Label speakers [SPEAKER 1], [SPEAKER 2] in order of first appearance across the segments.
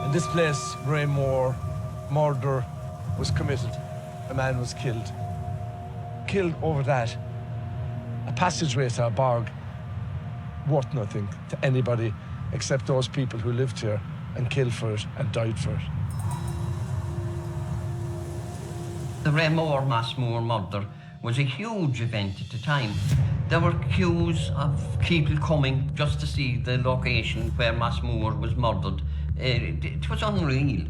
[SPEAKER 1] In this place, Reamore, murder was committed. A man was killed. Killed over that. A passageway to a bog, worth nothing to anybody except those people who lived here and killed for it and died for it.
[SPEAKER 2] The Reamore Moss Moore murder was a huge event at the time. There were queues of people coming just to see the location where Moss Moore was murdered. It was unreal.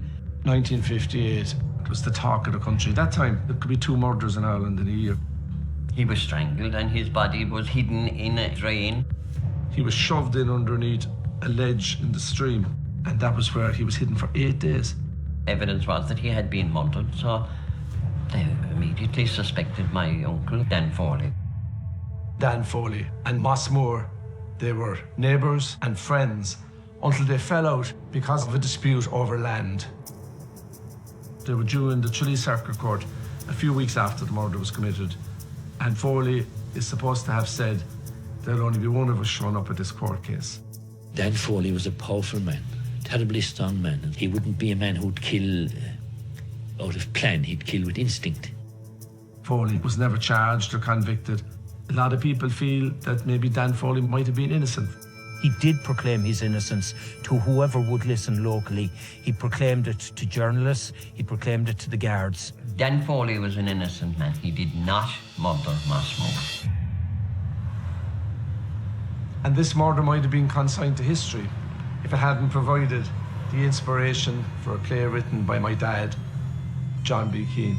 [SPEAKER 1] 1958, it was the talk of the country. That time, there could be 2 murders in Ireland in a year.
[SPEAKER 2] He was strangled and his body was hidden in a drain.
[SPEAKER 1] He was shoved in underneath a ledge in the stream, and that was where he was hidden for 8 days.
[SPEAKER 2] Evidence was that he had been murdered, so they immediately suspected my uncle, Dan Foley.
[SPEAKER 1] Dan Foley and Moss Moore, they were neighbours and friends until they fell out because of a dispute over land. They were due in the Tralee Circuit Court a few weeks after the murder was committed, and Foley is supposed to have said there'll only be one of us showing up at this court case.
[SPEAKER 3] Dan Foley was a powerful man, terribly strong man, and he wouldn't be a man who'd kill out of plan, he'd kill with instinct.
[SPEAKER 1] Foley was never charged or convicted. A lot of people feel that maybe Dan Foley might have been innocent.
[SPEAKER 4] He did proclaim his innocence to whoever would listen locally. He proclaimed it to journalists, he proclaimed it to the guards.
[SPEAKER 2] Dan Foley was an innocent man. He did not murder Moss Moore.
[SPEAKER 1] And this murder might have been consigned to history if it hadn't provided the inspiration for a play written by my dad, John B. Keane.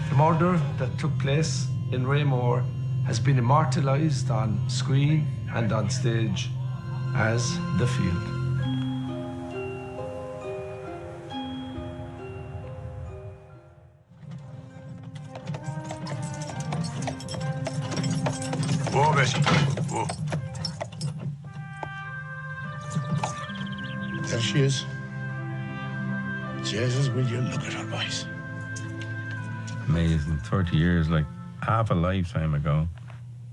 [SPEAKER 1] The murder that took place in Reamore has been immortalised on screen and on stage as The Field.
[SPEAKER 5] Whoa, Bessie. Whoa. There she is. Jesus, will you look at her eyes?
[SPEAKER 6] Amazing. 30 years, like half a lifetime ago.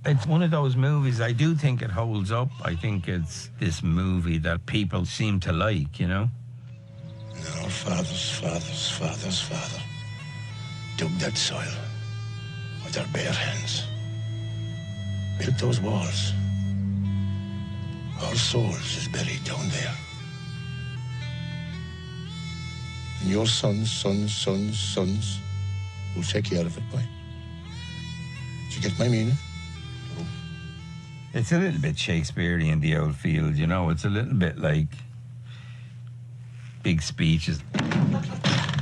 [SPEAKER 6] It's one of those movies, I do think it holds up. I think it's this movie that people seem to like, you know?
[SPEAKER 5] And our father's father dug that soil with their bare hands, built those walls. Our souls is buried down there. And your sons will take care of it, boy. Did you get my meaning?
[SPEAKER 6] It's a little bit Shakespearean, the old field, you know? It's a little bit like big speeches.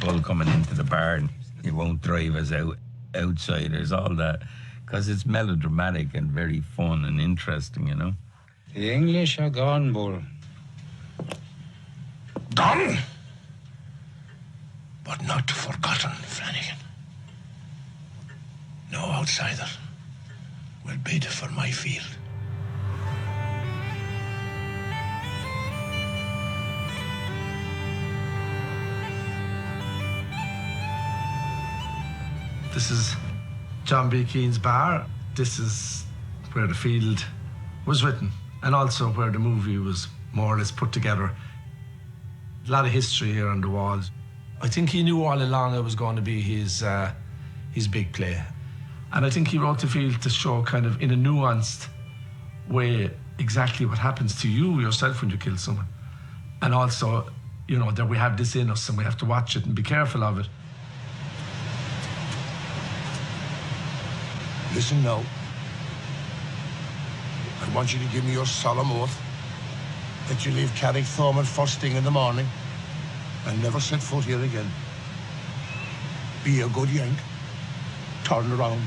[SPEAKER 6] Bull coming into the barn, he won't drive us out, outsiders, all that. Because it's melodramatic and very fun and interesting, you know?
[SPEAKER 7] The English are gone, Bull.
[SPEAKER 5] Gone? But not forgotten, Flanagan. No outsider will bid for my field.
[SPEAKER 1] This is John B. Keane's bar. This is where The Field was written, and also where the movie was more or less put together. A lot of history here on the walls. I think he knew all along it was going to be his big play. And I think he wrote The Field to show kind of in a nuanced way exactly what happens to you yourself when you kill someone. And also, you know, that we have this in us and we have to watch it and be careful of it.
[SPEAKER 5] Listen now. I want you to give me your solemn oath that you leave Carrickthorne first thing in the morning and never set foot here again. Be a good Yank. Turn around.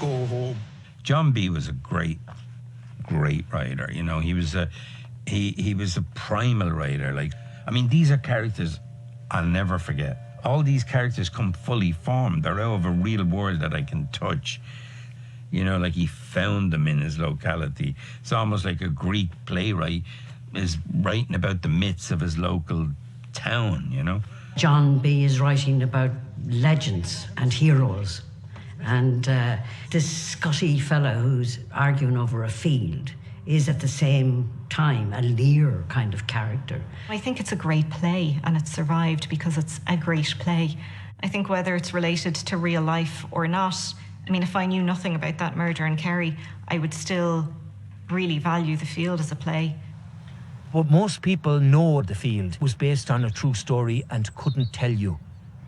[SPEAKER 5] Go home.
[SPEAKER 6] John B. was a great writer, you know. He was a primal writer. Like, I mean, these are characters I'll never forget. All these characters come fully formed. They're out of a real world that I can touch. You know, like he found them in his locality. It's almost like a Greek playwright is writing about the myths of his local town, you know?
[SPEAKER 8] John B. is writing about legends and heroes. And this Scotty fella who's arguing over a field is at the same time a Lear kind of character.
[SPEAKER 9] I think it's a great play, and it's survived because it's a great play. I think whether it's related to real life or not, I mean, if I knew nothing about that murder in Kerry, I would still really value The Field as a play.
[SPEAKER 4] But most people know The Field was based on a true story and couldn't tell you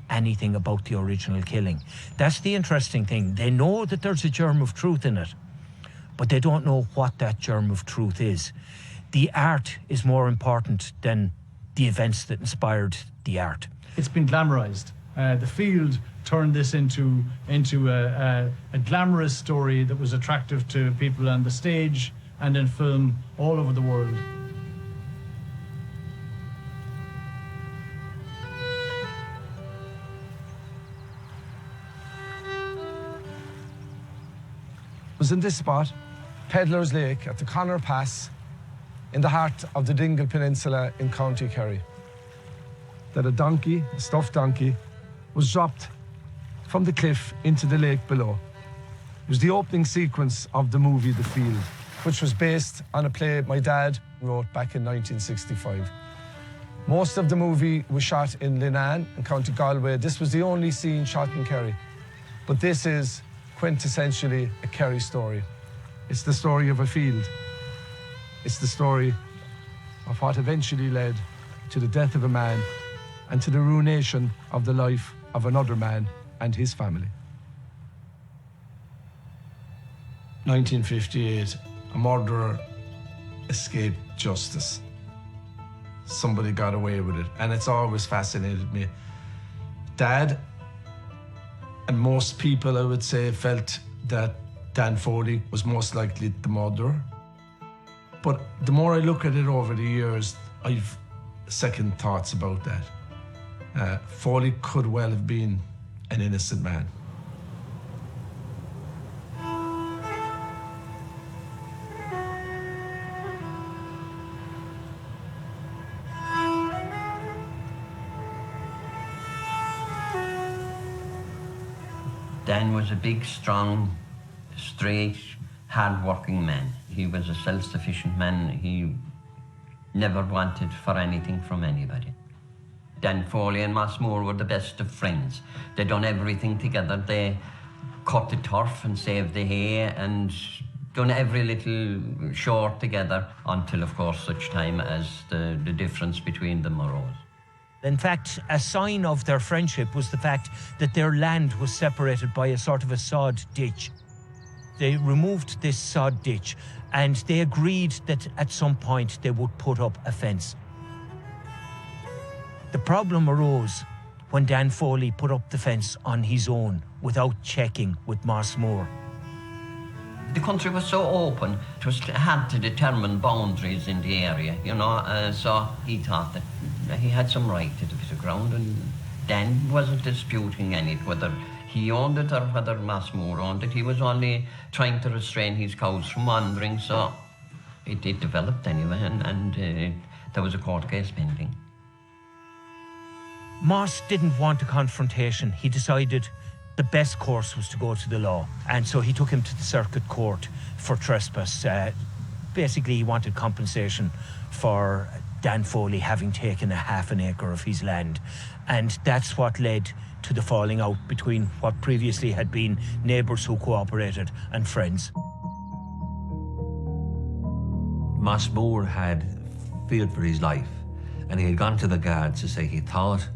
[SPEAKER 4] anything about the original killing. That's the interesting thing. They know that there's a germ of truth in it, but they don't know what that germ of truth is. The art is more important than the events that inspired the art.
[SPEAKER 10] It's been glamorized. The Field turned this into a glamorous story that was attractive to people on the stage and in film all over the world.
[SPEAKER 1] It was in this spot, Pedlar's Lake at the Connor Pass, in the heart of the Dingle Peninsula in County Kerry, that a donkey, a stuffed donkey, was dropped from the cliff into the lake below. It was the opening sequence of the movie The Field, which was based on a play my dad wrote back in 1965. Most of the movie was shot in Linan in County Galway. This was the only scene shot in Kerry. But this is quintessentially a Kerry story. It's the story of a field. It's the story of what eventually led to the death of a man and to the ruination of the life of another man and his family. 1958, a murderer escaped justice. Somebody got away with it, and it's always fascinated me. Dad, and most people, I would say, felt that Dan Foley was most likely the murderer. But the more I look at it over the years, I've second thoughts about that. Foley could well have been an innocent man.
[SPEAKER 2] Dan was a big, strong, straight, hard-working man. He was a self-sufficient man. He never wanted for anything from anybody. Dan Foley and Moss Moore were the best of friends. They done everything together. They cut the turf and saved the hay and done every little chore together until, of course, such time as the difference between them arose.
[SPEAKER 4] In fact, a sign of their friendship was the fact that their land was separated by a sort of a sod ditch. They removed this sod ditch and they agreed that at some point they would put up a fence. The problem arose when Dan Foley put up the fence on his own without checking with Moss Moore.
[SPEAKER 2] The country was so open, it had to determine boundaries in the area, you know, so he thought that he had some right to the bit of ground, and Dan wasn't disputing any, whether he owned it or whether Moss Moore owned it. He was only trying to restrain his cows from wandering, so it developed anyway, and there was a court case pending.
[SPEAKER 4] Moss didn't want a confrontation. He decided the best course was to go to the law, and so he took him to the circuit court for trespass. Basically, he wanted compensation for Dan Foley having taken a half an acre of his land, and that's what led to the falling out between what previously had been neighbours who cooperated and friends.
[SPEAKER 11] Moss Moore had feared for his life, and he had gone to the guards to say he thought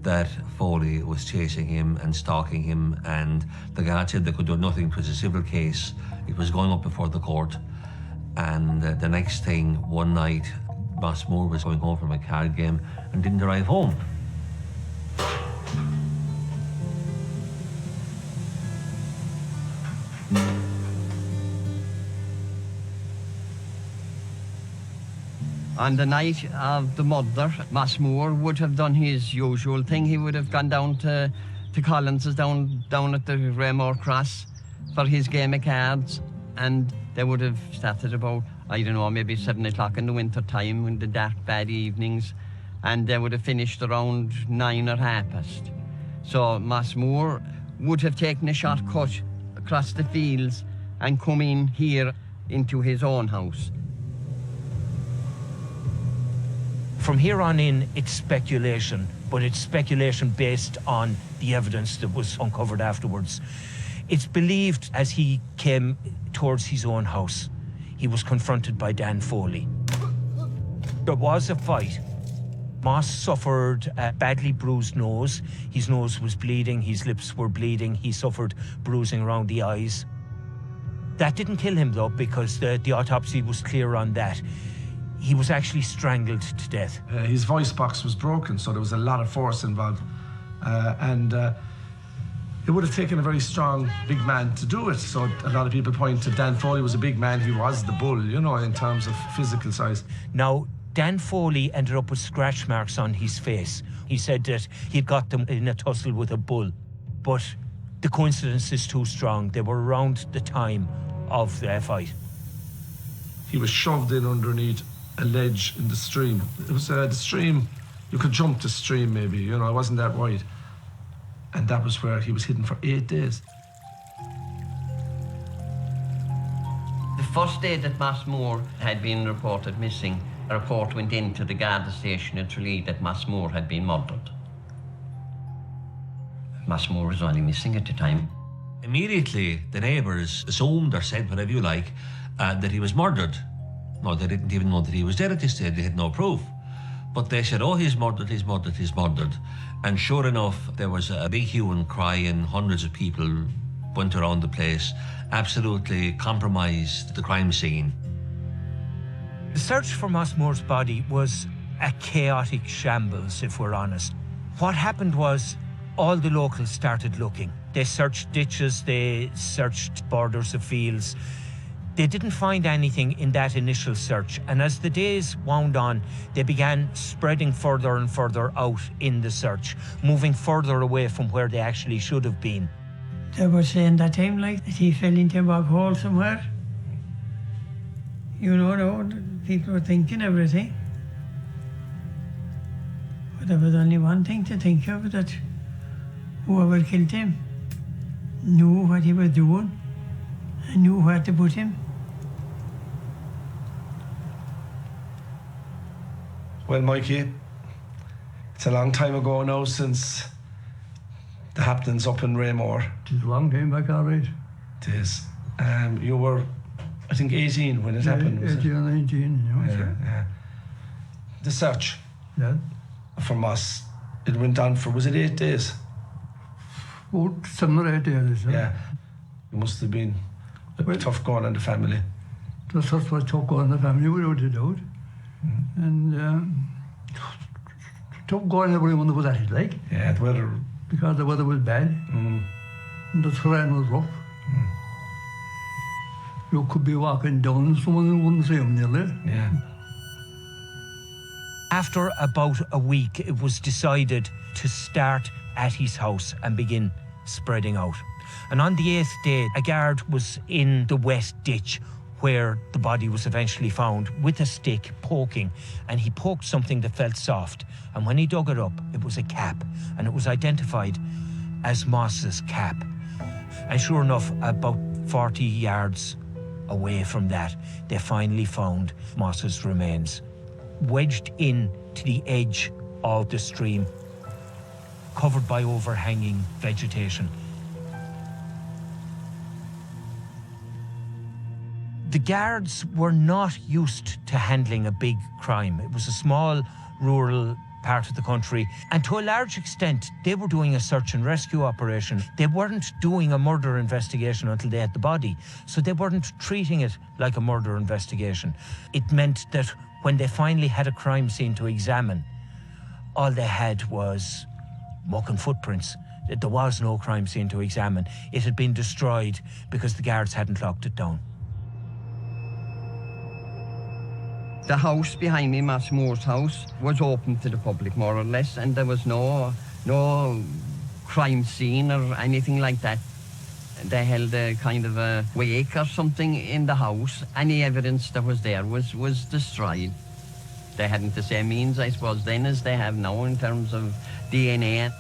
[SPEAKER 11] that Foley was chasing him and stalking him, and the guard said they could do nothing. It was a civil case. It was going up before the court, and the next thing, one night, Moss Moore was going home from a card game and didn't arrive home.
[SPEAKER 2] On the night of the murder, Moss Moore would have done his usual thing. He would have gone down to Collins's down at the Reamore Cross for his game of cards, and they would have started about, I don't know, maybe 7 o'clock in the winter time, in the dark, bad evenings, and they would have finished around 9 or past. So Moss Moore would have taken a shortcut across the fields and come in here into his own house.
[SPEAKER 4] From here on in, it's speculation, but it's speculation based on the evidence that was uncovered afterwards. It's believed as he came towards his own house, he was confronted by Dan Foley. There was a fight. Moss suffered a badly bruised nose. His nose was bleeding, his lips were bleeding, he suffered bruising around the eyes. That didn't kill him though, because the autopsy was clear on that. He was actually strangled to death.
[SPEAKER 1] His voice box was broken, so there was a lot of force involved. It would have taken a very strong, big man to do it. So a lot of people point to Dan Foley was a big man. He was the bull, you know, in terms of physical size.
[SPEAKER 4] Now, Dan Foley ended up with scratch marks on his face. He said that he'd got them in a tussle with a bull. But the coincidence is too strong. They were around the time of the fight.
[SPEAKER 1] He was shoved in underneath a ledge in the stream. It was the stream, you could jump the stream maybe, you know, it wasn't that wide. And that was where he was hidden for 8 days.
[SPEAKER 2] The first day that Moss Moore had been reported missing, a report went into the Garda station in Tralee that Moss Moore had been murdered. Moss Moore was only missing at the time.
[SPEAKER 11] Immediately, the neighbours assumed or said, whatever you like, that he was murdered. No, they didn't even know that he was dead at this stage. They had no proof. But they said, oh, he's murdered, he's murdered, he's murdered. And sure enough, there was a big hue and cry, and hundreds of people went around the place, absolutely compromised the crime scene.
[SPEAKER 4] The search for Moss Moore's body was a chaotic shambles, if we're honest. What happened was all the locals started looking. They searched ditches, they searched borders of fields. They didn't find anything in that initial search, and as the days wound on, they began spreading further and further out in the search, moving further away from where they actually should have been.
[SPEAKER 12] They were saying that time, like, that he fell into a bog hole somewhere. You know, people were thinking everything. But there was only one thing to think of, that whoever killed him knew what he was doing and knew where to put him.
[SPEAKER 1] Well, Mikey, it's a long time ago now since the happenings up in Reamore.
[SPEAKER 12] It's a long time back, all right.
[SPEAKER 1] It is. You were, I think, 18 when it happened, was
[SPEAKER 12] 18 or 19, you know.
[SPEAKER 1] Yeah. The search
[SPEAKER 12] for
[SPEAKER 1] Moss, it went on for, was it 8 days?
[SPEAKER 12] Oh, 7 or 8 days.
[SPEAKER 1] Yeah. It must have been tough going on the family.
[SPEAKER 12] The search was tough going on the family, without a doubt. And tough going everyone that was at it, like.
[SPEAKER 1] Yeah, the weather.
[SPEAKER 12] Because the weather was bad. And the terrain was rough. You could be walking down and someone wouldn't see him nearly.
[SPEAKER 1] Yeah.
[SPEAKER 4] After about a week, it was decided to start at his house and begin spreading out. And on the 8th day, a guard was in the west ditch where the body was eventually found with a stick poking, and he poked something that felt soft. And when he dug it up, it was a cap, and it was identified as Moss's cap. And sure enough, about 40 yards away from that, they finally found Moss's remains, wedged in to the edge of the stream, covered by overhanging vegetation. The guards were not used to handling a big crime. It was a small, rural part of the country, and to a large extent, they were doing a search and rescue operation. They weren't doing a murder investigation until they had the body, so they weren't treating it like a murder investigation. It meant that when they finally had a crime scene to examine, all they had was muck and footprints. There was no crime scene to examine. It had been destroyed because the guards hadn't locked it down.
[SPEAKER 2] The house behind me, Moss Moore's house, was open to the public, more or less, and there was no crime scene or anything like that. They held a kind of a wake or something in the house. Any evidence that was there was destroyed. They hadn't the same means, I suppose, then as they have now in terms of DNA.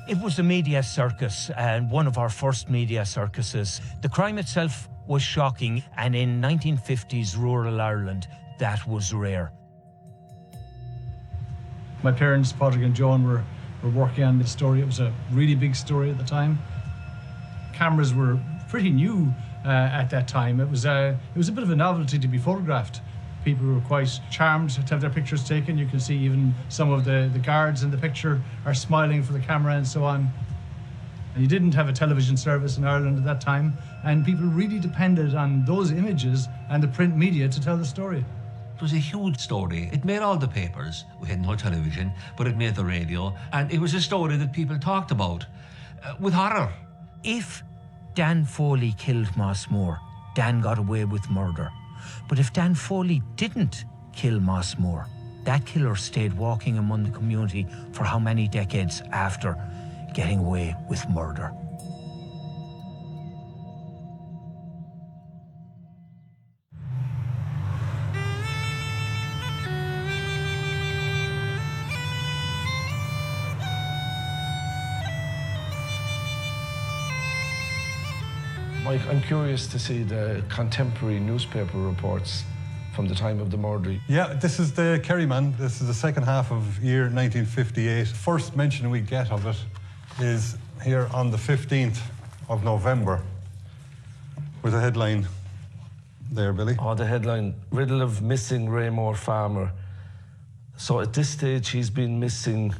[SPEAKER 4] It was a media circus, and one of our first media circuses. The crime itself was shocking, and in 1950s rural Ireland, that was rare.
[SPEAKER 10] My parents, Padraig and Joan, were working on the story. It was a really big story at the time. Cameras were pretty new at that time. It was a bit of a novelty to be photographed. People were quite charmed to have their pictures taken. You can see even some of the guards in the picture are smiling for the camera and so on. And you didn't have a television service in Ireland at that time, and people really depended on those images and the print media to tell the story.
[SPEAKER 11] It was a huge story. It made all the papers. We had no television, but it made the radio, and it was a story that people talked about with horror.
[SPEAKER 4] If Dan Foley killed Moss Moore, Dan got away with murder. But if Dan Foley didn't kill Moss Moore, that killer stayed walking among the community for how many decades after getting away with murder?
[SPEAKER 1] Mike, I'm curious to see the contemporary newspaper reports from the time of the murder.
[SPEAKER 13] Yeah, this is the Kerry man. This is the second half of year 1958. First mention we get of it is here on the 15th of November with a headline there, Billy.
[SPEAKER 14] Oh, the headline, riddle of missing Reamore farmer. So at this stage, he's been missing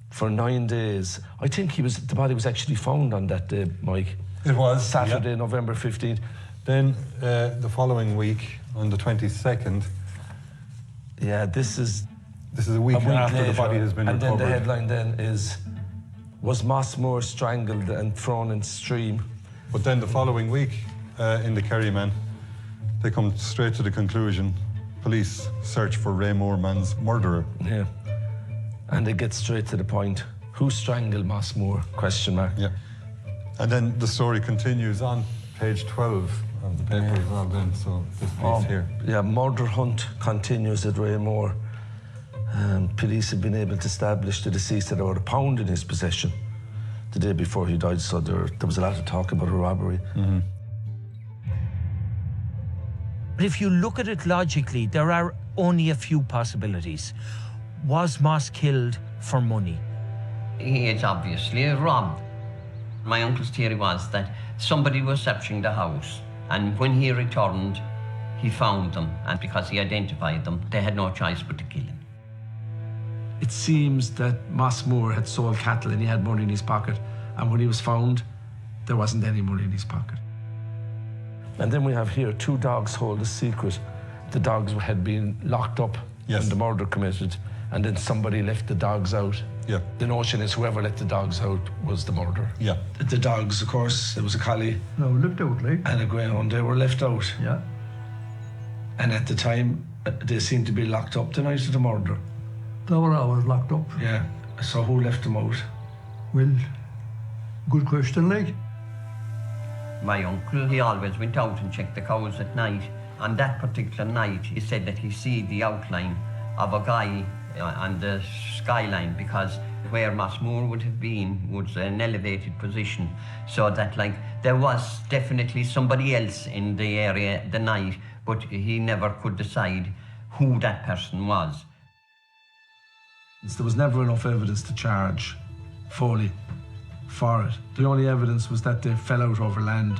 [SPEAKER 14] for 9 days. I think the body was actually found on that day, Mike.
[SPEAKER 13] It was.
[SPEAKER 14] Saturday,
[SPEAKER 13] yeah.
[SPEAKER 14] November 15th.
[SPEAKER 13] Then the following week, on the 22nd.
[SPEAKER 14] Yeah, this is
[SPEAKER 13] a week after
[SPEAKER 14] later,
[SPEAKER 13] the body has been recovered.
[SPEAKER 14] And then the headline then is, was Moss Moore strangled and thrown in stream?
[SPEAKER 13] But then the following week, in the Kerry man, they come straight to the conclusion, police search for Reamore man's murderer.
[SPEAKER 14] Yeah. And they get straight to the point. Who strangled Moss Moore? Question mark.
[SPEAKER 13] Yeah. And then the story continues on page 12 of the paper as well then, so this piece here.
[SPEAKER 14] Yeah, murder hunt continues at Reamore. Police have been able to establish the deceased had about a pound in his possession the day before he died, so there was a lot of talk about a robbery.
[SPEAKER 13] Mm-hmm.
[SPEAKER 4] But if you look at it logically, there are only a few possibilities. Was Moss killed for money?
[SPEAKER 2] He is obviously robbed. My uncle's theory was that somebody was searching the house, and when he returned, he found them, and because he identified them, they had no choice but to kill him.
[SPEAKER 1] It seems that Moss Moore had sold cattle and he had money in his pocket, and when he was found, there wasn't any money in his pocket.
[SPEAKER 14] And then we have here 2 dogs hold a secret. The dogs had been locked up when the murder committed, and then somebody left the dogs out.
[SPEAKER 13] Yeah.
[SPEAKER 14] The notion is whoever let the dogs out was the murderer.
[SPEAKER 13] Yeah.
[SPEAKER 1] The dogs, of course, there was a collie.
[SPEAKER 15] No, left out, like.
[SPEAKER 1] And a greyhound, they were left out.
[SPEAKER 15] Yeah.
[SPEAKER 1] And at the time, they seemed to be locked up the night of the murder.
[SPEAKER 15] They were always locked up.
[SPEAKER 1] Yeah. So who left them out?
[SPEAKER 15] Well, good question, like.
[SPEAKER 2] My uncle, he always went out and checked the cows at night. On that particular night, he said that he see the outline of a guy on the skyline, because where Moss Moore would have been was an elevated position, so that there was definitely somebody else in the area the night, but he never could decide who that person was.
[SPEAKER 1] There was never enough evidence to charge Foley for it. The only evidence was that they fell out over land.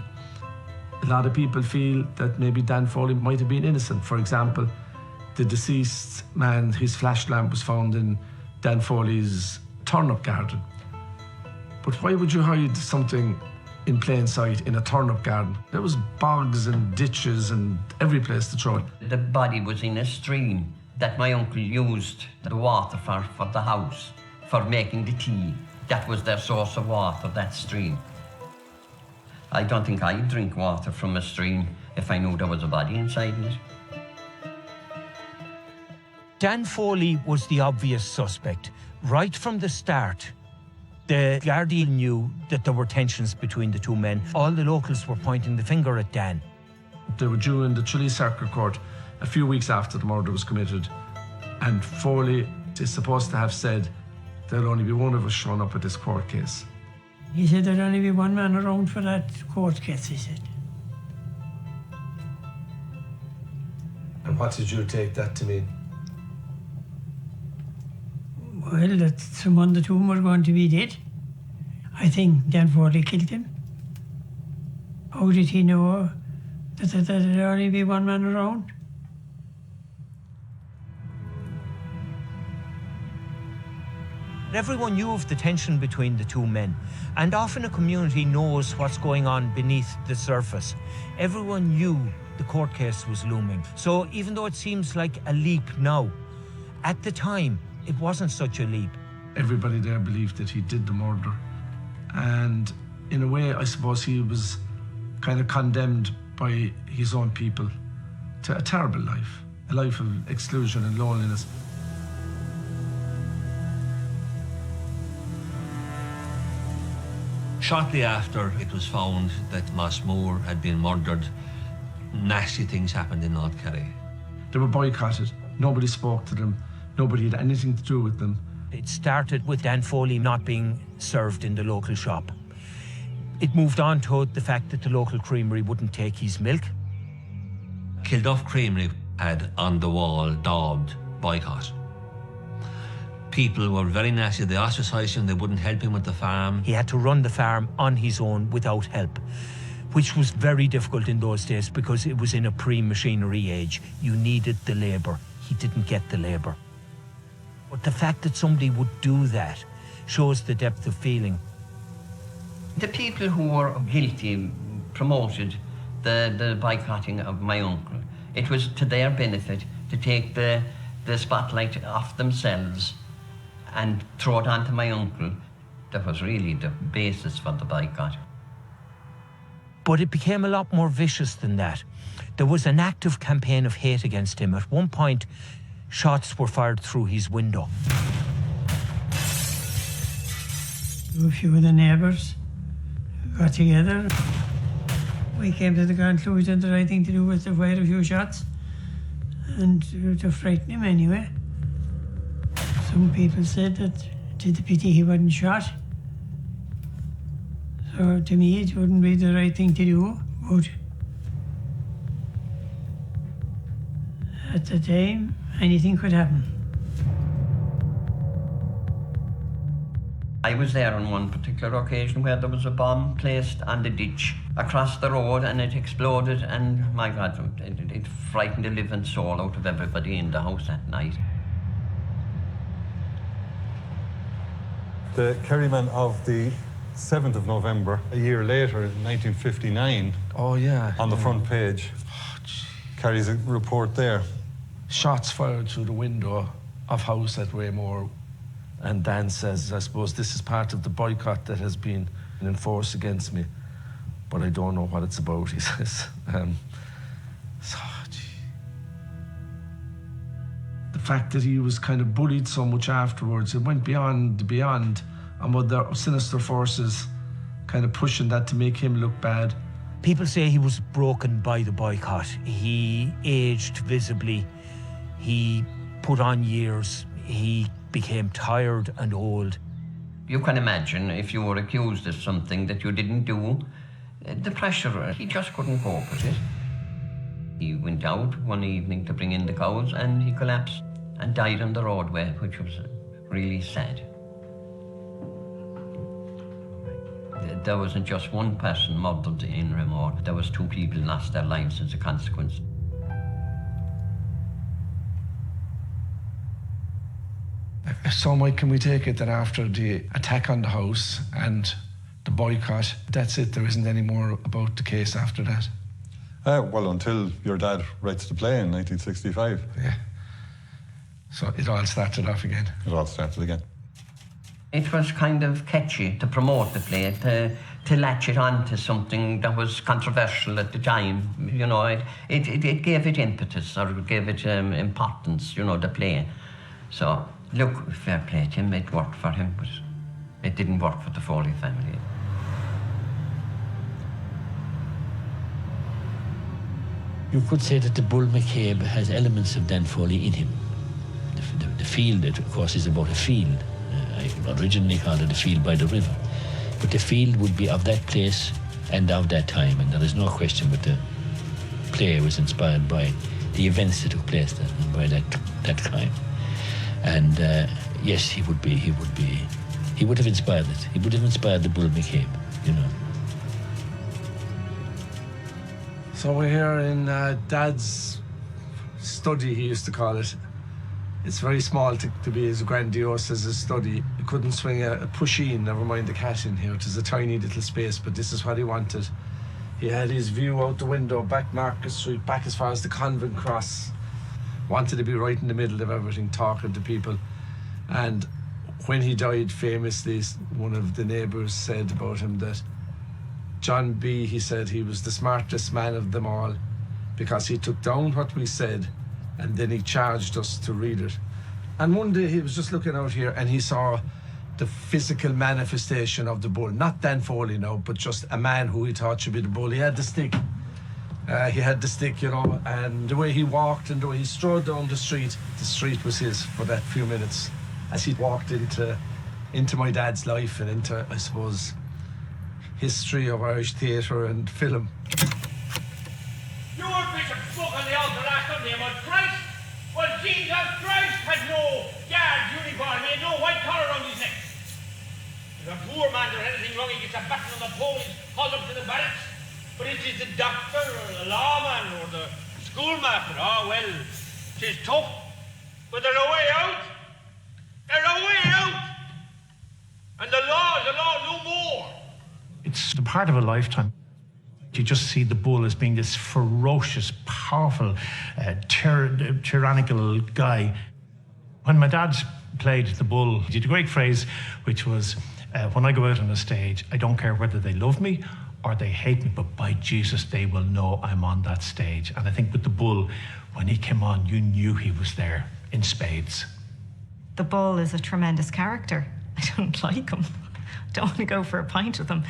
[SPEAKER 1] A lot of people feel that maybe Dan Foley might have been innocent. For example, the deceased man, his flash lamp was found in Dan Foley's turnip garden. But why would you hide something in plain sight in a turnip garden? There was bogs and ditches and every place to throw it.
[SPEAKER 2] The body was in a stream that my uncle used the water for the house, for making the tea. That was their source of water, that stream. I don't think I'd drink water from a stream if I knew there was a body inside it.
[SPEAKER 4] Dan Foley was the obvious suspect. Right from the start, the Guardian knew that there were tensions between the 2 men. All the locals were pointing the finger at Dan.
[SPEAKER 1] They were due in the Tralee Circuit Court a few weeks after the murder was committed, and Foley is supposed to have said there'll only be one of us showing up at this court case.
[SPEAKER 12] He said there'd only be one man around for that court case, he said.
[SPEAKER 1] And what did you take that to mean?
[SPEAKER 12] Well, that someone, the two of them were going to be dead. I think Dan Foley killed him. How did he know that there'd only be one man around?
[SPEAKER 4] Everyone knew of the tension between the two men, and often a community knows what's going on beneath the surface. Everyone knew the court case was looming. So even though it seems like a leap now, at the time, it wasn't such a leap.
[SPEAKER 1] Everybody there believed that he did the murder. And in a way, I suppose he was kind of condemned by his own people to a terrible life, a life of exclusion and loneliness.
[SPEAKER 11] Shortly after it was found that Moss Moore had been murdered, nasty things happened in North Kerry.
[SPEAKER 1] They were boycotted. Nobody spoke to them. Nobody had anything to do with them.
[SPEAKER 4] It started with Dan Foley not being served in the local shop. It moved on to the fact that the local creamery wouldn't take his milk.
[SPEAKER 11] Kilduff Creamery had on the wall daubed boycott. People were very nasty. They ostracised him. They wouldn't help him with the farm.
[SPEAKER 4] He had to run the farm on his own without help, which was very difficult in those days because it was in a pre-machinery age. You needed the labour. He didn't get the labour. But the fact that somebody would do that shows the depth of feeling.
[SPEAKER 2] The people who were guilty promoted the boycotting of my uncle. It was to their benefit to take the spotlight off themselves and throw it onto my uncle. That was really the basis for the boycott.
[SPEAKER 4] But it became a lot more vicious than that. There was an active campaign of hate against him. At one point, shots were fired through his window.
[SPEAKER 12] A few of the neighbours got together. We came to the conclusion the right thing to do was to fire a few shots and to frighten him anyway. Some people said that it's a pity he wasn't shot. So to me it wouldn't be the right thing to do, but at the time anything could happen.
[SPEAKER 2] I was there on one particular occasion where there was a bomb placed on the ditch across the road and it exploded, and my God, it frightened the living soul out of everybody in the house that night.
[SPEAKER 13] The Kerryman of the 7th of November, a year later, in 1959,
[SPEAKER 14] oh yeah,
[SPEAKER 13] on the front page, carries a report there.
[SPEAKER 14] Shots fired through the window of house at Reamore. And Dan says, I suppose this is part of the boycott that has been enforced against me, but I don't know what it's about, he says.
[SPEAKER 1] The fact that he was kind of bullied so much afterwards, it went beyond, and with the sinister forces kind of pushing that to make him look bad.
[SPEAKER 4] People say he was broken by the boycott. He aged visibly. He put on years. He became tired and old.
[SPEAKER 2] You can imagine if you were accused of something that you didn't do, the pressure, he just couldn't cope with it. He went out one evening to bring in the cows and he collapsed and died on the roadway, which was really sad. There wasn't just one person murdered in Reamore. There was 2 people lost their lives as a consequence.
[SPEAKER 1] So, Mike, can we take it that after the attack on the house and the boycott, that's it, there isn't any more about the case after that?
[SPEAKER 13] Well, until your dad writes the play in 1965.
[SPEAKER 1] Yeah. So it all started off again?
[SPEAKER 13] It all started again.
[SPEAKER 2] It was kind of catchy to promote the play, to latch it on to something that was controversial at the time. You know, it gave it impetus, or it gave it importance, you know, the play. So, look, fair play to him, it worked for him, but it didn't work for the Foley family.
[SPEAKER 3] You could say that the Bull McCabe has elements of Dan Foley in him. The field, of course, is about a field, I originally called it a field by the river. But the field would be of that place and of that time, and there is no question but the play was inspired by the events that took place then, and by that crime. And yes, he would have inspired it. He would have inspired the Bull McCabe, you know.
[SPEAKER 1] So we're here in Dad's study, he used to call it. It's very small to be as grandiose as a study. He couldn't swing a pusheen, never mind the cat in here. It was a tiny little space, but this is what he wanted. He had his view out the window, back Market Street, back as far as the Convent Cross. Wanted to be right in the middle of everything, talking to people. And when he died, famously, one of the neighbours said about him that John B., he said, he was the smartest man of them all because he took down what we said and then he charged us to read it. And one day he was just looking out here and he saw the physical manifestation of the bull. Not Dan Foley now, but just a man who he thought should be the bull. He had the stick. You know, and the way he walked and the way he strode down the street was his for that few minutes as he walked into my dad's life and into, I suppose, history of Irish theatre and film.
[SPEAKER 16] Your bishop's spoke on the altar last Sunday about Christ. Well, Jesus Christ had no guard uniform, he had no white collar around his neck. If a poor man did anything wrong, he gets a baton on the pole, he's hauled up to the barracks. But it is the doctor or the lawman or the schoolmaster. Oh, well, 'tis tough. But there's a way out. There's a way out. And the law is the law no more.
[SPEAKER 17] It's the part of a lifetime. You just see the bull as being this ferocious, powerful, tyrannical guy. When my dad played the bull, he did a great phrase, which was, when I go out on a stage, I don't care whether they love me or they hate me, but by Jesus, they will know I'm on that stage. And I think with the bull, when he came on, you knew he was there in spades.
[SPEAKER 9] The bull is a tremendous character. I don't like him. Don't want to go for a pint with him.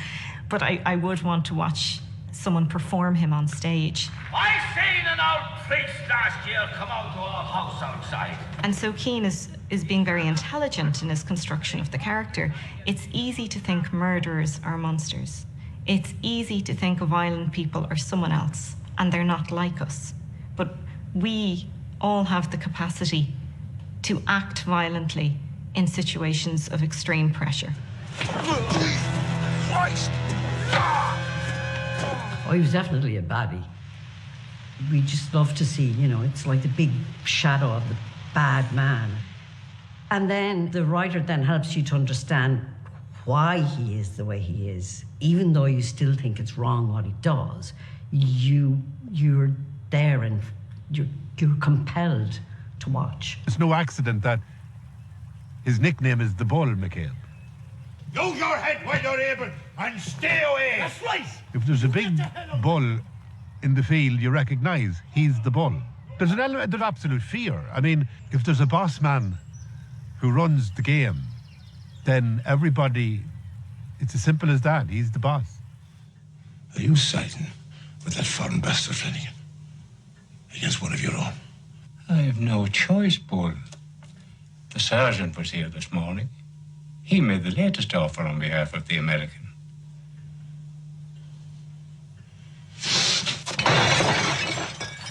[SPEAKER 9] But I would want to watch someone perform him on stage.
[SPEAKER 16] I seen an old priest last year come out to our house outside.
[SPEAKER 9] And so Keane is being very intelligent in his construction of the character. It's easy to think murderers are monsters. It's easy to think violent people are someone else, and they're not like us. But we all have the capacity to act violently in situations of extreme pressure.
[SPEAKER 16] Christ!
[SPEAKER 8] Oh, he was definitely a baddie. We just love to see, you know, it's like the big shadow of the bad man. And then the writer then helps you to understand why he is the way he is. Even though you still think it's wrong what he does, you're there and you're compelled to watch.
[SPEAKER 18] It's no accident that his nickname is the Bull, McHale.
[SPEAKER 16] Use your head while you're able and stay away. That's right.
[SPEAKER 18] If there's a big bull in the field, you recognise he's the bull. There's an element of absolute fear. I mean, if there's a boss man who runs the game, then everybody, it's as simple as that. He's the boss.
[SPEAKER 5] Are you siding with that foreign bastard, Flanagan? Against one of your own?
[SPEAKER 7] I have no choice, Bull. The sergeant was here this morning. He made the latest offer on behalf of the American.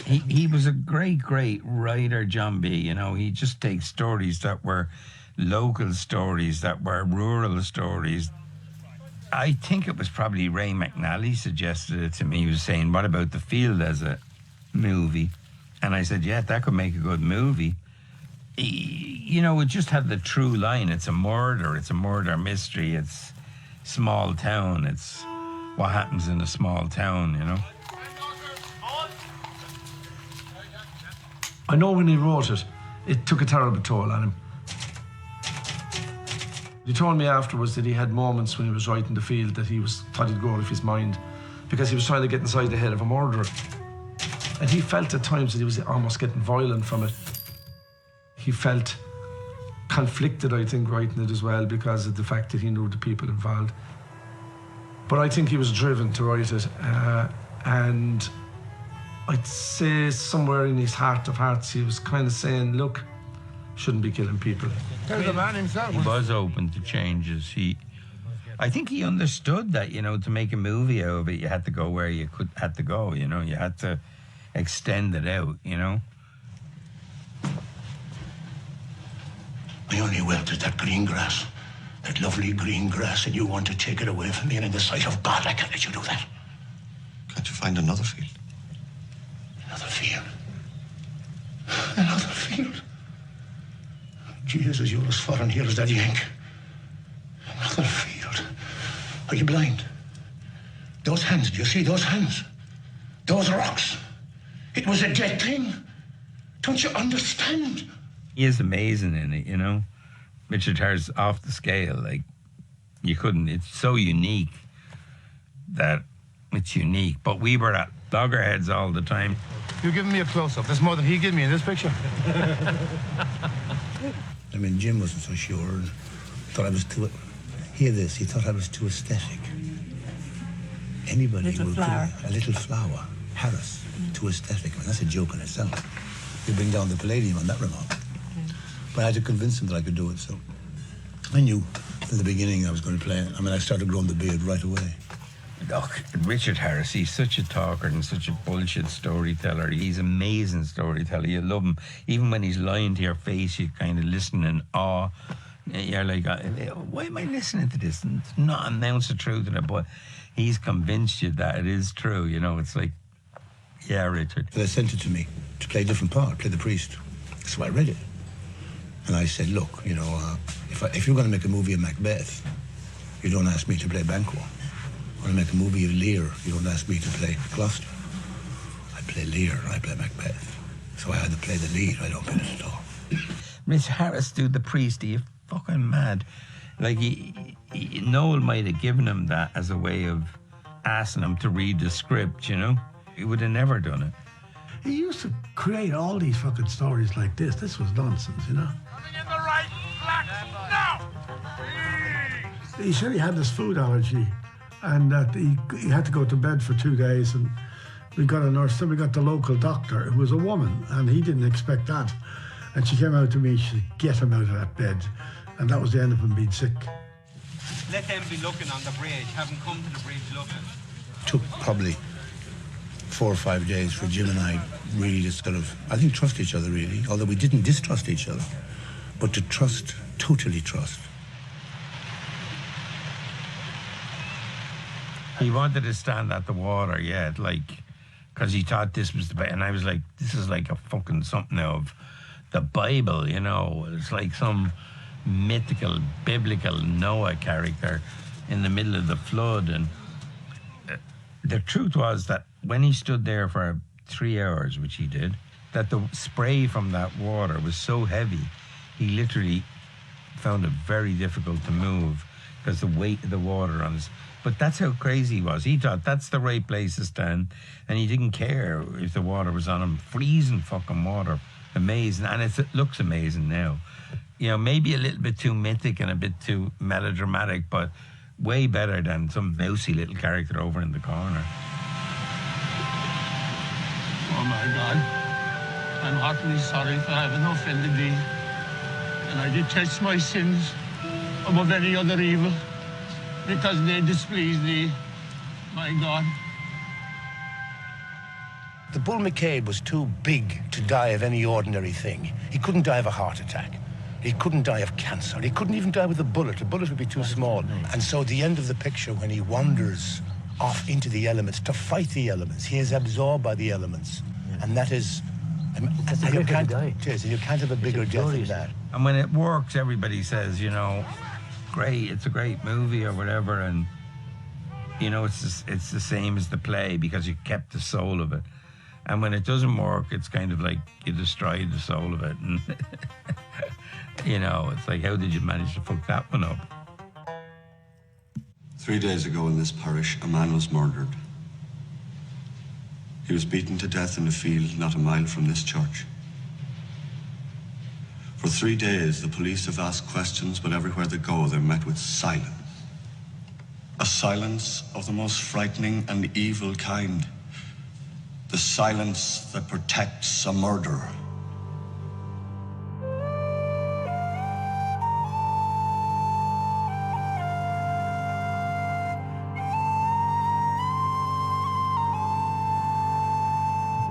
[SPEAKER 6] He was a great writer, John B. You know, he just takes stories that were local stories, that were rural stories. I think it was probably Ray McNally suggested it to me. He was saying, what about The Field as a movie? And I said, yeah, that could make a good movie. You know, it just had the true line. It's a murder mystery. It's small town. It's what happens in a small town, you know?
[SPEAKER 1] I know when he wrote it, it took a terrible toll on him. He told me afterwards that he had moments when he was writing The Field that he thought he'd go out of his mind because he was trying to get inside the head of a murderer. And he felt at times that he was almost getting violent from it. He felt conflicted, I think, writing it as well because of the fact that he knew the people involved. But I think he was driven to write it. And I'd say somewhere in his heart of hearts, he was kind of saying, look, shouldn't be killing people.
[SPEAKER 18] There's the man himself.
[SPEAKER 6] He was open to changes. I think he understood that, you know, to make a movie out of it, you had to go where you had to go, you know. You had to extend it out, you know.
[SPEAKER 5] I only welted that green grass, that lovely green grass, and you want to take it away from me, and in the sight of God, I can't let you do that.
[SPEAKER 19] Can't you find another field?
[SPEAKER 5] Another field. Another field. Jesus, you're as foreign here as that yank. Another field. Are you blind? Those hands, do you see those hands? Those rocks. It was a dead thing. Don't you understand?
[SPEAKER 6] He is amazing in it, you know. Richard Harris off the scale, like, you couldn't, it's so unique that it's unique. But we were at loggerheads all the time.
[SPEAKER 18] You're giving me a close-up. That's more than he gave me in this picture.
[SPEAKER 5] I mean, Jim wasn't so sure. Thought I was too... Hear this, he thought I was too aesthetic. Anybody
[SPEAKER 8] Little
[SPEAKER 5] will
[SPEAKER 8] flower.
[SPEAKER 5] A little flower. Harris, too aesthetic. I mean, that's a joke in itself. You bring down the palladium on that remark. But I had to convince him that I could do it, so... I knew from the beginning I was going to play it. I mean, I started growing the beard right away.
[SPEAKER 6] Look, Richard Harris, he's such a talker and such a bullshit storyteller. He's an amazing storyteller. You love him. Even when he's lying to your face, you kind of listen in awe. You're like, why am I listening to this? And it's not an ounce of truth in it, but he's convinced you that it is true. You know, it's like, yeah, Richard.
[SPEAKER 5] They sent it to me to play a different part, play the priest. So I read it. And I said, look, you know, if you're going to make a movie of Macbeth, you don't ask me to play Banquo. When I make a movie of Lear, you don't ask me to play Gloucester. I play Lear, I play Macbeth. So I had to play the lead, I don't play it at all.
[SPEAKER 6] Richard Harris do the priest, are you fucking mad? Like, Noel might have given him that as a way of asking him to read the script, you know? He would have never done it.
[SPEAKER 15] He used to create all these fucking stories like this. This was nonsense, you know?
[SPEAKER 16] In the right, black, now!
[SPEAKER 15] He said he had this food allergy and that he had to go to bed for 2 days, and we got a nurse, then we got the local doctor who was a woman, and he didn't expect that. And she came out to me, she said, get him out of that bed. And that was the end of him being sick.
[SPEAKER 20] Let them be looking on the bridge. Have them come to the bridge looking.
[SPEAKER 5] It took probably 4 or 5 days for Jim and I really to sort of, I think, trust each other really, although we didn't distrust each other, but to trust, totally trust.
[SPEAKER 6] He wanted to stand at the water, yeah, like, because he thought this was the best. And I was like, this is like a fucking something of the Bible, you know. It's like some mythical, biblical Noah character in the middle of the flood. And the truth was that when he stood there for 3 hours, which he did, that the spray from that water was so heavy, he literally found it very difficult to move because the weight of the water on his... But that's how crazy he was. He thought that's the right place to stand, and he didn't care if the water was on him. Freezing fucking water. Amazing. And it looks amazing now. You know, maybe a little bit too mythic and a bit too melodramatic, but way better than some mousy little character over in the corner.
[SPEAKER 21] Oh my God, I'm heartily sorry for having offended thee, and I detest my sins above any other evil, because they displease thee, my God.
[SPEAKER 5] The Bull McCabe was too big to die of any ordinary thing. He couldn't die of a heart attack. He couldn't die of cancer. He couldn't even die with a bullet. A bullet would be too small. And so at the end of the picture, when he wanders off into the elements to fight the elements, he is absorbed by the elements. And that is...
[SPEAKER 3] That's a great way to die.
[SPEAKER 5] It is, and you can't have a bigger death than that.
[SPEAKER 6] And when it works, everybody says, you know, great, it's a great movie or whatever, and you know, it's the same as the play because you kept the soul of it. And when it doesn't work, it's kind of like you destroyed the soul of it. And you know, it's like, how did you manage to fuck that one up?
[SPEAKER 19] 3 days ago in this parish, a man was murdered. He was beaten to death in a field not a mile from this church. For 3 days, the police have asked questions, but everywhere they go, they're met with silence. A silence of the most frightening and evil kind. The silence that protects a murderer.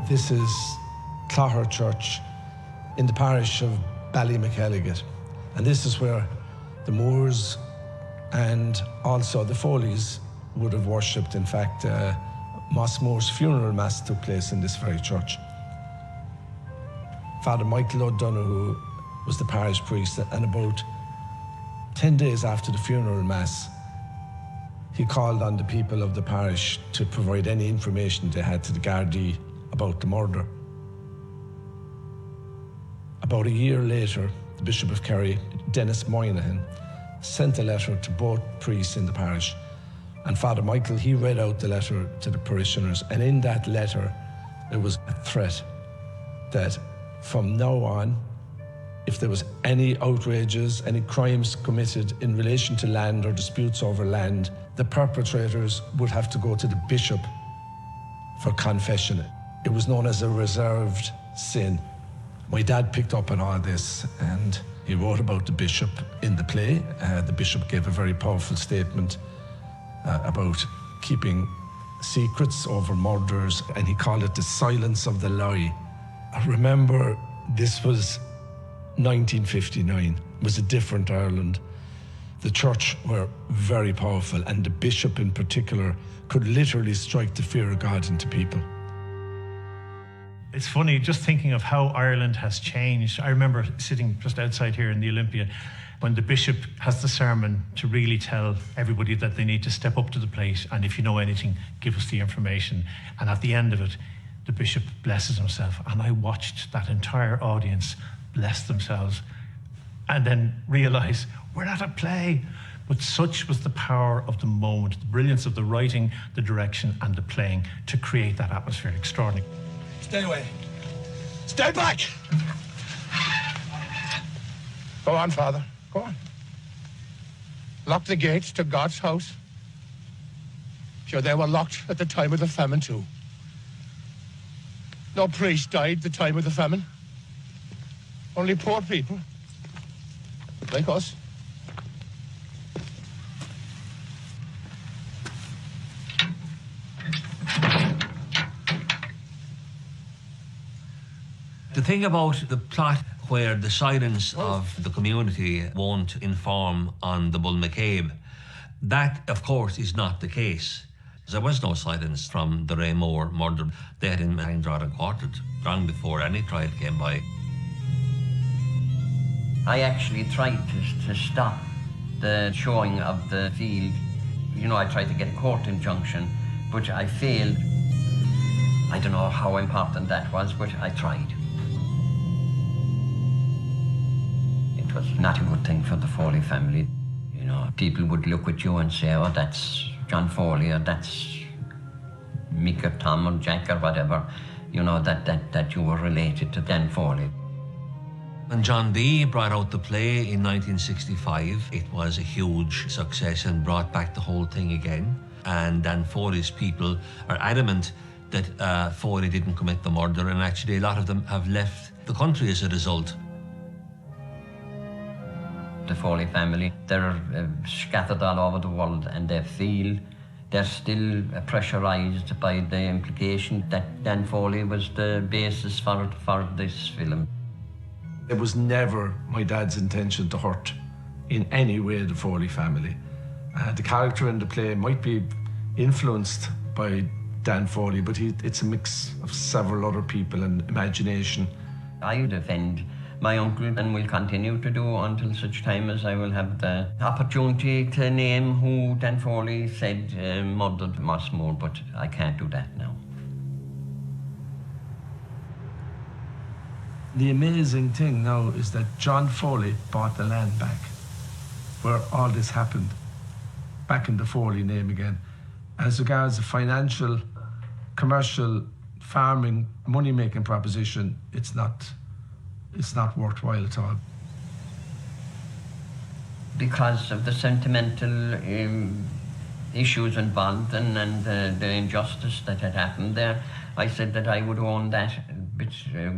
[SPEAKER 1] This is Clogher Church in the parish of Ballymacalligat. And this is where the Moores and also the Foleys would have worshipped. In fact, Moss Moore's funeral mass took place in this very church. Father Michael O'Donoghue was the parish priest, and about 10 days after the funeral mass, he called on the people of the parish to provide any information they had to the Gardaí about the murder. About a year later, the Bishop of Kerry, Dennis Moynihan, sent a letter to both priests in the parish. And Father Michael, he read out the letter to the parishioners. And in that letter, there was a threat that from now on, if there was any outrages, any crimes committed in relation to land or disputes over land, the perpetrators would have to go to the bishop for confession. It was known as a reserved sin. My dad picked up on all this and he wrote about the bishop in the play. The bishop gave a very powerful statement about keeping secrets over murders, and he called it the silence of the lie. I remember this was 1959. It was a different Ireland. The church were very powerful, and the bishop in particular could literally strike the fear of God into people.
[SPEAKER 17] It's funny just thinking of how Ireland has changed. I remember sitting just outside here in the Olympia when the bishop has the sermon to really tell everybody that they need to step up to the plate, and if you know anything, give us the information. And at the end of it, the bishop blesses himself, and I watched that entire audience bless themselves and then realize we're at a play. But such was the power of the moment, the brilliance of the writing, the direction, and the playing to create that atmosphere. Extraordinary.
[SPEAKER 5] Stay away. Stay back! Go on, Father. Go on. Lock the gates to God's house. Sure, they were locked at the time of the famine, too. No priest died the time of the famine. Only poor people, like us.
[SPEAKER 11] The thing about the plot where the silence of the community won't inform on the Bull McCabe, that, of course, is not the case. There was no silence from the Reamore murder. They had him hanged, drawn and quartered long before any trial came by.
[SPEAKER 2] I actually tried to stop the showing of the field. You know, I tried to get a court injunction, but I failed. I don't know how important that was, but I tried. It was not a good thing for the Foley family. You know, people would look at you and say, oh, that's John Foley, or that's Mick or Tom or Jack or whatever, you know, that you were related to Dan Foley.
[SPEAKER 11] When John Dee brought out the play in 1965, it was a huge success and brought back the whole thing again. And Dan Foley's people are adamant that Foley didn't commit the murder, and actually a lot of them have left the country as a result.
[SPEAKER 2] The Foley family, they're scattered all over the world, and they feel they're still pressurized by the implication that Dan Foley was the basis for this film.
[SPEAKER 1] It was never my dad's intention to hurt in any way the Foley family. The character in the play might be influenced by Dan Foley, but it's a mix of several other people and imagination.
[SPEAKER 2] I defend my uncle and will continue to do until such time as I will have the opportunity to name who Dan Foley said murdered Moss Moore, but I can't do that now.
[SPEAKER 1] The amazing thing now is that John Foley bought the land back where all this happened, back in the Foley name again. As regards the financial, commercial, farming, money-making proposition, it's not worthwhile at all.
[SPEAKER 2] Because of the sentimental issues involved and the injustice that had happened there, I said that I would own that bit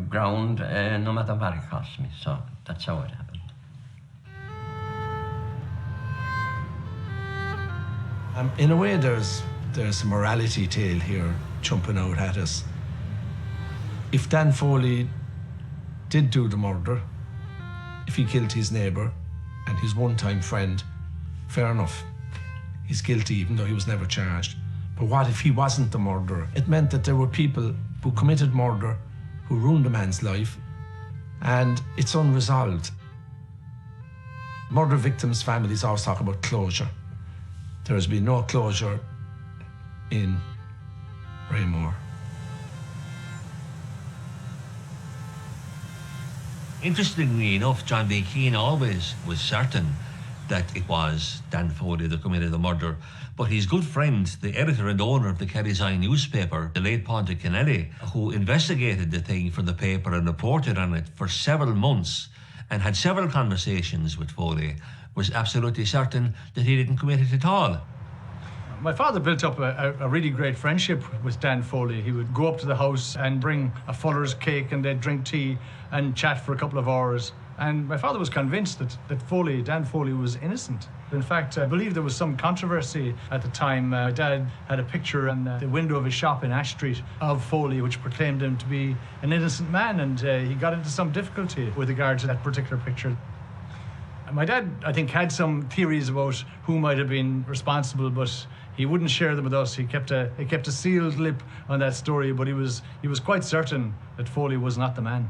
[SPEAKER 2] ground no matter what it cost me. So that's how it happened.
[SPEAKER 1] In a way, there's a morality tale here jumping out at us. If Dan Foley did do the murder, if he killed his neighbour and his one-time friend, fair enough. He's guilty even though he was never charged. But what if he wasn't the murderer? It meant that there were people who committed murder, who ruined a man's life, and it's unresolved. Murder victims' families always talk about closure. There has been no closure in Reamore.
[SPEAKER 11] Interestingly enough, John B. Keane always was certain that it was Dan Foley that committed the murder, but his good friend, the editor and owner of the Kerry's Eye newspaper, the late Padraig Kennelly, who investigated the thing for the paper and reported on it for several months and had several conversations with Foley, was absolutely certain that he didn't commit it at all.
[SPEAKER 10] My father built up a really great friendship with Dan Foley. He would go up to the house and bring a Fuller's cake and they'd drink tea and chat for a couple of hours. And my father was convinced that Dan Foley was innocent. In fact, I believe there was some controversy at the time. My dad had a picture in the window of his shop in Ash Street of Foley, which proclaimed him to be an innocent man, and he got into some difficulty with regard to that particular picture. My dad, I think, had some theories about who might have been responsible, but he wouldn't share them with us. He kept a sealed lip on that story, but he was quite certain that Foley was not the man.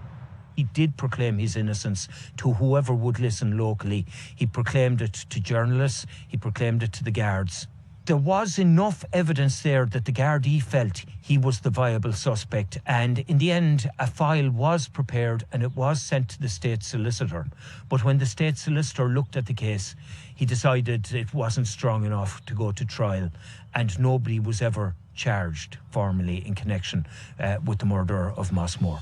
[SPEAKER 4] He did proclaim his innocence to whoever would listen locally. He proclaimed it to journalists. He proclaimed it to the guards. There was enough evidence there that the Gardaí felt he was the viable suspect, and in the end a file was prepared and it was sent to the state solicitor. But when the state solicitor looked at the case, he decided it wasn't strong enough to go to trial, and nobody was ever charged formally in connection with the murder of Moss Moore.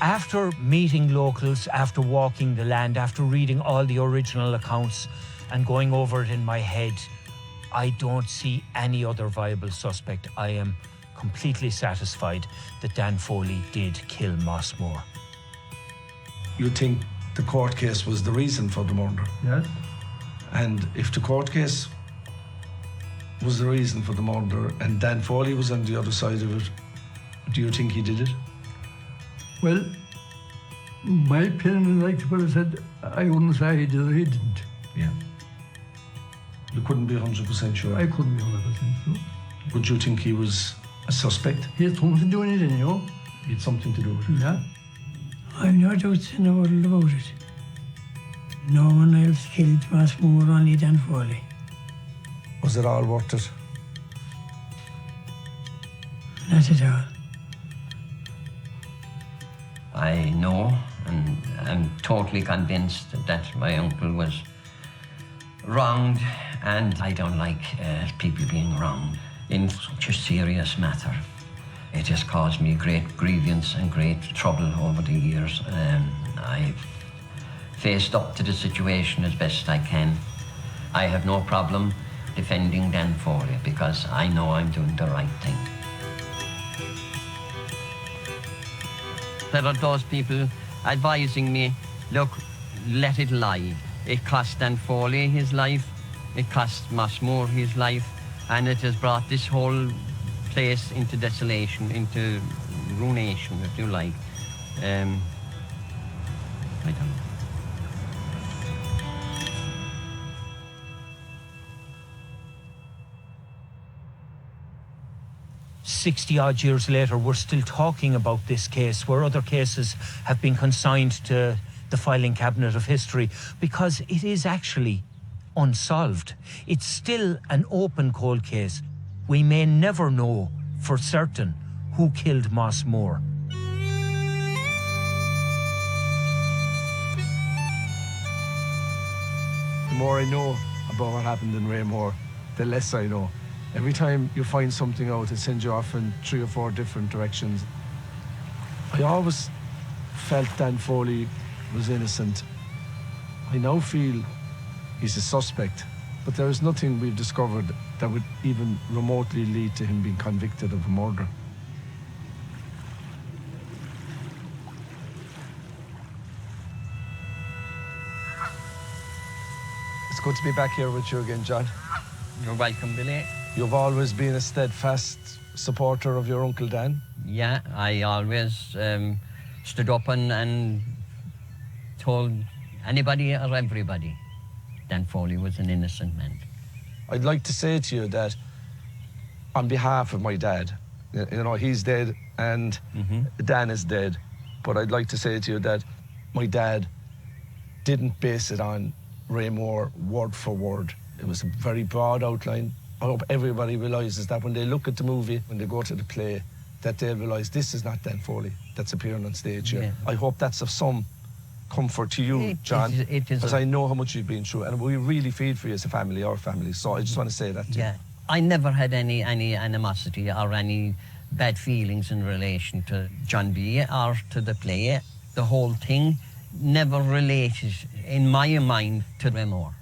[SPEAKER 4] After meeting locals, after walking the land, after reading all the original accounts and going over it in my head, I don't see any other viable suspect. I am completely satisfied that Dan Foley did kill Moss Moore.
[SPEAKER 1] You think the court case was the reason for the murder?
[SPEAKER 10] Yes.
[SPEAKER 1] And if the court case was the reason for the murder and Dan Foley was on the other side of it, do you think he did it?
[SPEAKER 15] Well, my opinion, like the fellow said, I wouldn't say he did or he didn't.
[SPEAKER 1] Yeah. You couldn't be 100% sure?
[SPEAKER 15] I couldn't be 100% sure.
[SPEAKER 1] Would you think he was a suspect?
[SPEAKER 15] He had something to do with it, you know.
[SPEAKER 1] He had something to do with it?
[SPEAKER 15] Yeah.
[SPEAKER 12] I've no doubts in the world about it. No one else killed Moss Moore, only Dan Foley.
[SPEAKER 1] Was it all worth it?
[SPEAKER 12] Not at all.
[SPEAKER 2] I know and I'm totally convinced that my uncle was wronged, and I don't like people being wronged in such a serious matter. It has caused me great grievance and great trouble over the years. I've faced up to the situation as best I can. I have no problem defending Dan Foley because I know I'm doing the right thing. There are those people advising me, look, let it lie. It cost Dan Foley his life, it cost Moss Moore his life, and it has brought this whole place into desolation, into ruination, if you like. I don't know.
[SPEAKER 4] 60-odd years later, we're still talking about this case, where other cases have been consigned to the filing cabinet of history, because it is actually unsolved. It's still an open cold case. We may never know for certain who killed Moss Moore.
[SPEAKER 1] The more I know about what happened in Reamore, the less I know. Every time you find something out, it sends you off in 3 or 4 different directions. I always felt Dan Foley was innocent. I now feel he's a suspect, but there is nothing we've discovered that would even remotely lead to him being convicted of a murder.
[SPEAKER 22] It's good to be back here with you again, John.
[SPEAKER 2] You're welcome, Billy.
[SPEAKER 1] You've always been a steadfast supporter of your Uncle Dan?
[SPEAKER 2] Yeah, I always stood up and told anybody or everybody Dan Foley was an innocent man.
[SPEAKER 1] I'd like to say to you that on behalf of my dad, you know, he's dead and Dan is dead, but I'd like to say to you that my dad didn't base it on Reamore word for word. It was a very broad outline. I hope everybody realises that when they look at the movie, when they go to the play, that they'll realise this is not Dan Foley that's appearing on stage here. Yeah. I hope that's of some comfort to you, John, because I know how much you've been through, and we really feel for you as a family, our family, so I just want to say that to you.
[SPEAKER 2] I never had any animosity or any bad feelings in relation to John B. or to the play. The whole thing never related, in my mind, to Reamore.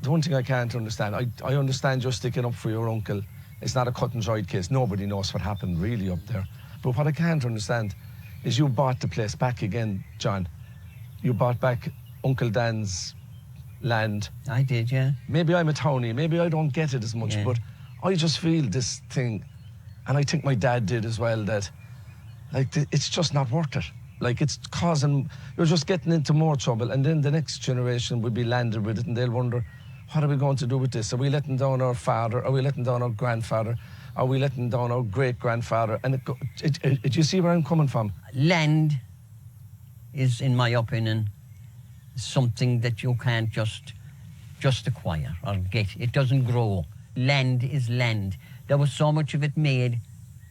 [SPEAKER 1] The one thing I can't understand, I understand you're sticking up for your uncle. It's not a cut and dried case. Nobody knows what happened really up there. But what I can't understand is you bought the place back again, John. You bought back Uncle Dan's land.
[SPEAKER 2] I did, yeah.
[SPEAKER 1] Maybe I'm a townie, maybe I don't get it as much, but I just feel this thing, and I think my dad did as well, that like it's just not worth it. Like it's causing, you're just getting into more trouble, and then the next generation will be landed with it and they'll wonder, what are we going to do with this? Are we letting down our father? Are we letting down our grandfather? Are we letting down our great-grandfather? And do you see where I'm coming from?
[SPEAKER 2] Land is, in my opinion, something that you can't just acquire or get. It doesn't grow. Land is land. There was so much of it made,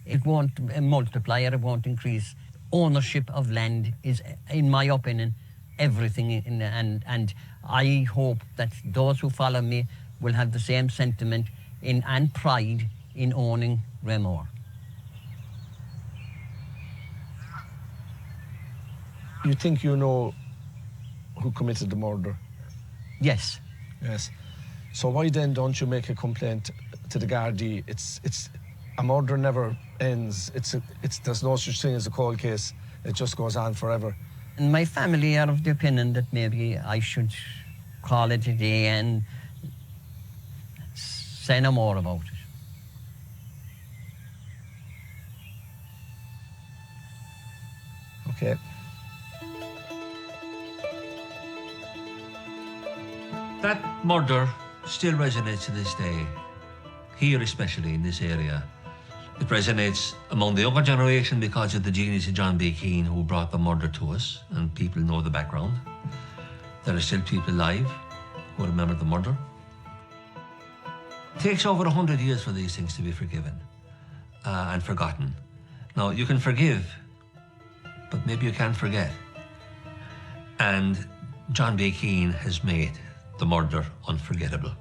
[SPEAKER 2] it won't multiply or it won't increase. Ownership of land is, in my opinion, everything, and I hope that those who follow me will have the same sentiment and pride in owning Reamore.
[SPEAKER 1] You think you know who committed the murder?
[SPEAKER 2] Yes.
[SPEAKER 1] Yes. So why then don't you make a complaint to the Gardaí? It's a murder never ends. There's no such thing as a cold case. It just goes on forever.
[SPEAKER 2] And my family are of the opinion that maybe I should call it a day and say no more about it.
[SPEAKER 1] Okay.
[SPEAKER 11] That murder still resonates to this day, here especially in this area. It resonates among the younger generation because of the genius of John B. Keane, who brought the murder to us, and people know the background. There are still people alive who remember the murder. It takes over 100 years for these things to be forgiven and forgotten. Now, you can forgive, but maybe you can't forget. And John B. Keane has made the murder unforgettable.